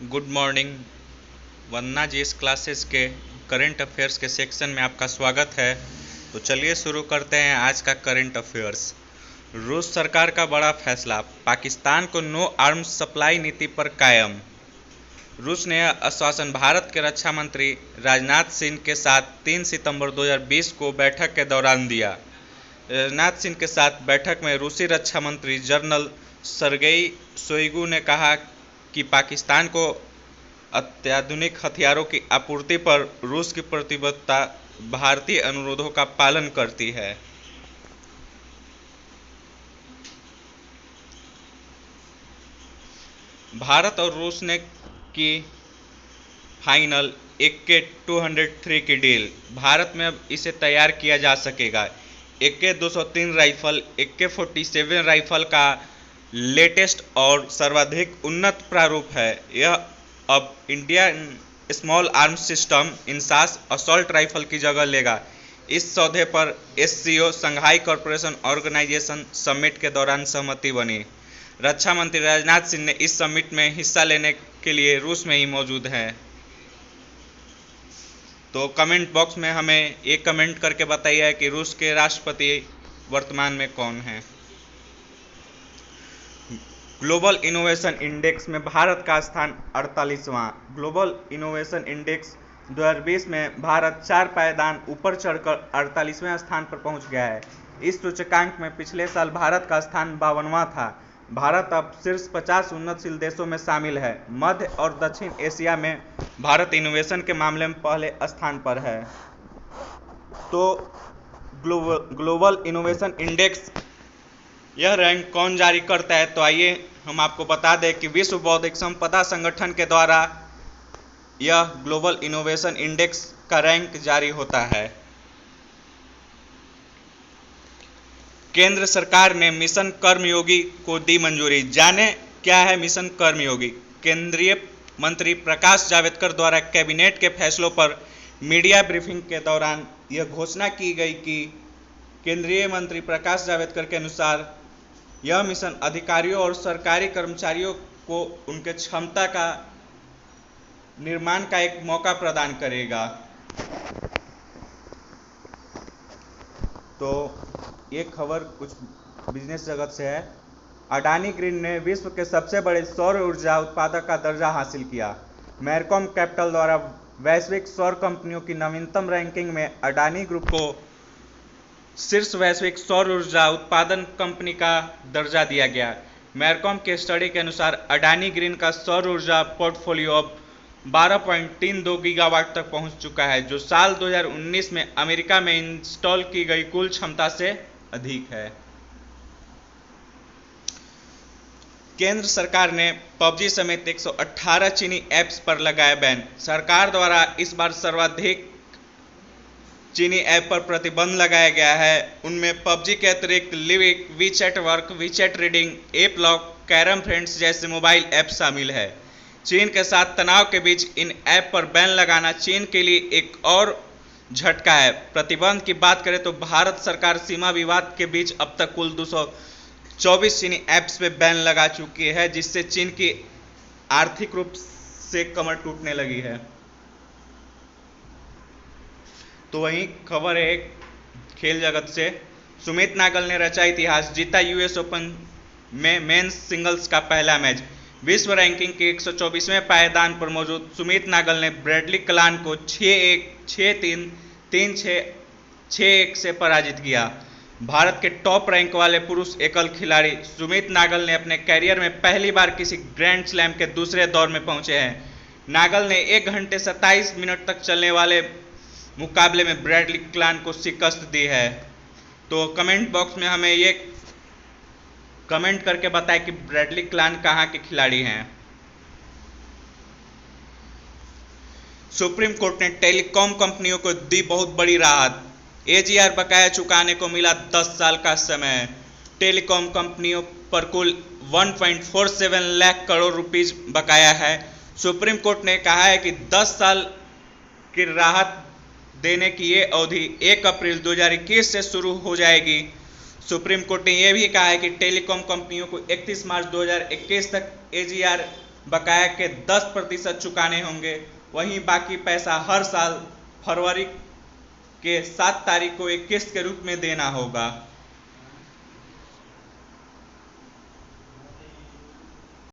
Good morning. वंदना जी, इस classes के current affairs के सेक्शन में आपका स्वागत है। तो चलिए शुरू करते हैं आज का करंट अफेयर्स। रूस सरकार का बड़ा फैसला, पाकिस्तान को नो आर्म्स सप्लाई नीति पर कायम। रूस ने यह आश्वासन भारत के रक्षा मंत्री राजनाथ सिंह के साथ 3 सितंबर 2020 को बैठक के दौरान दिया। राजनाथ सिंह के साथ बैठक में रूसी रक्षा मंत्री जनरल सर्गेई शोइगु ने कहा कि पाकिस्तान को अत्याधुनिक हथियारों की आपूर्ति पर रूस की प्रतिबद्धता भारतीय अनुरोधों का पालन करती है। भारत और रूस ने की फाइनल AK-203 की डील। भारत में अब इसे तैयार किया जा सकेगा। AK-203 राइफल AK-47 राइफल का लेटेस्ट और सर्वाधिक उन्नत प्रारूप है। यह अब Indian small arms system INSAS assault rifle की जगह लेगा। इस सौदे पर SCO Shanghai corporation organisation summit के दौरान सहमति बनी। रक्षा मंत्री राजनाथ सिंह ने इस समिट में हिस्सा लेने के लिए रूस में ही मौजूद हैं। तो कमेंट बॉक्स में हमें एक कमेंट करके बताइए कि रूस के राष्ट्रपति वर्तमान में कौन हैं। ग्लोबल इनोवेशन इंडेक्स में भारत का स्थान 48वां। ग्लोबल इनोवेशन इंडेक्स 2020 में भारत 4 पायदान ऊपर चढ़कर 48वें स्थान पर पहुंच गया है। इस सूचकांक में पिछले साल भारत का स्थान 52वां था। भारत अब शीर्ष 50 उन्नतशील देशों में शामिल है। मध्य और दक्षिण एशिया में भारत इनोवेशन के मामले में पहले स्थान पर है। तो ग्लोबल इनोवेशन इंडेक्स यह रैंक कौन जारी करता है, तो आइए हम आपको बता दें कि विश्व बौद्धिक संपदा संगठन के द्वारा यह ग्लोबल इनोवेशन इंडेक्स का रैंक जारी होता है। केंद्र सरकार ने मिशन कर्मयोगी को दी मंजूरी। जाने क्या है मिशन कर्मयोगी। केंद्रीय मंत्री प्रकाश जावड़ेकर द्वारा कैबिनेट के फैसलों पर मीडिया ब्रीफिंग के दौरान यह घोषणा की गई कि केंद्रीय मंत्री प्रकाश जावड़ेकर के अनुसार यह मिशन अधिकारियों और सरकारी कर्मचारियों को उनके क्षमता का निर्माण का एक मौका प्रदान करेगा। तो ये खबर कुछ बिजनेस जगत से है। अडानी ग्रीन ने विश्व के सबसे बड़े सौर ऊर्जा उत्पादक का दर्जा हासिल किया। मैरकॉम कैपिटल द्वारा वैश्विक सौर कंपनियों की नवीनतम रैंकिंग में अडानी ग्रुप को शीर्ष वैश्विक सौर ऊर्जा उत्पादन कंपनी का दर्जा दिया गया। मैरकॉम के स्टडी के अनुसार अडानी ग्रीन का सौर ऊर्जा पोर्टफोलियो अब 12.32 गीगावाट तक पहुंच चुका है, जो साल 2019 में अमेरिका में इंस्टॉल की गई कुल क्षमता से अधिक है। केंद्र सरकार ने PUBG समेत 118 चीनी ऐप्स पर लगाया बैन। सरकार द्वारा इस बार सर्वाधिक चीनी ऐप पर प्रतिबंध लगाया गया है। उनमें PUBG के अतिरिक्त Livik, WeChat work, WeChat reading, app lock, carrom friends जैसे मोबाइल ऐप शामिल है। चीन के साथ तनाव के बीच इन ऐप पर बैन लगाना चीन के लिए एक और झटका है। प्रतिबंध की बात करें तो भारत सरकार सीमा विवाद के बीच अब तक कुल 224 चीनी ऐप्स पे बैन लगा चुकी है, जिससे चीन की आर्थिक रूप से कमर टूटने लगी है। तो वहीं खबर है खेल जगत से। सुमित नागल ने रचा इतिहास, जीता US ओपन में मेंस सिंगल्स का पहला मैच। विश्व रैंकिंग के 124वें पायदान पर मौजूद सुमित नागल ने ब्रैडली कलान को 6-1, 6-3, 3-6, 6-1 से पराजित किया। भारत के टॉप रैंक वाले पुरुष एकल खिलाड़ी सुमित नागल ने अपने कैरियर में पहली बार किसी ग्रैंड स्लैम के दूसरे दौर में पहुंचे हैं। नागल ने 1 घंटे 27 मिनट तक चलने वाले मुकाबले में ब्रैडली कलान को शिकस्त दी है। तो कमेंट बॉक्स में हमें ये कमेंट करके बताएं कि ब्रैडली कलान कहाँ के खिलाड़ी हैं। सुप्रीम कोर्ट ने टेलीकॉम कंपनियों को दी बहुत बड़ी राहत। AGR बकाया चुकाने को मिला 10 साल का समय। टेलीकॉम कंपनियों पर कुल 1.47 लाख करोड़ रुपीस बकाया है। सुप्रीम कोर्ट ने कहा है कि 10 साल की राहत देने की ये अवधि 1 अप्रैल 2021 से शुरू हो जाएगी। सुप्रीम कोर्ट ने यह भी कहा है कि टेलीकॉम कंपनियों को 31 मार्च 2021 तक AGR बकाया के 10% चुकाने होंगे। वहीं बाकी पैसा हर साल फरवरी के 7 तारीख को एक किस्त के रूप में देना होगा।